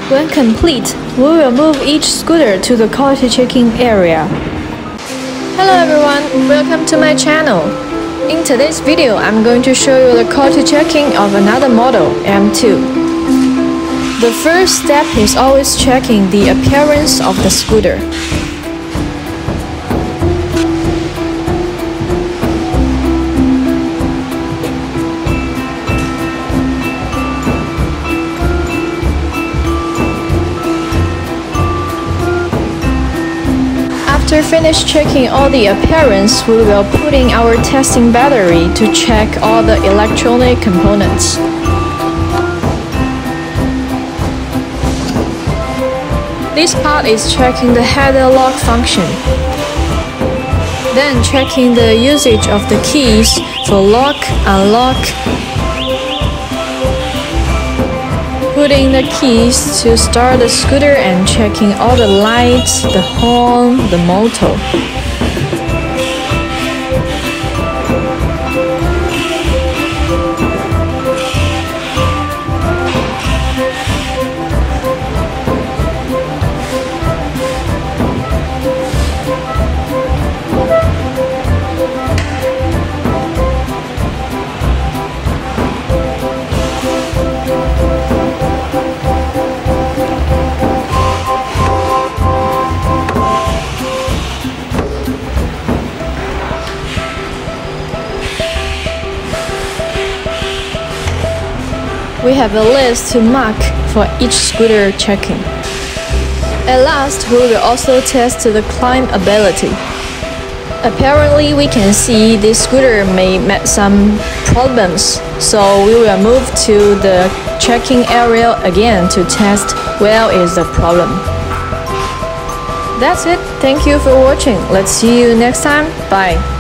When complete, we will move each scooter to the quality checking area. Hello everyone, welcome to my channel. In today's video, I'm going to show you the quality checking of another model, M2. The first step is always checking the appearance of the scooter. After finish checking all the appearance, we will put in our testing battery to check all the electronic components. This part is checking the header lock function. Then checking the usage of the keys for lock, unlock. Putting the keys to start the scooter and checking all the lights, the horn, the motor. We have a list to mark for each scooter checking. At last, we will also test the climb ability. Apparently, we can see this scooter may met some problems, so we will move to the checking area again to test where is the problem. That's it. Thank you for watching. Let's see you next time. Bye.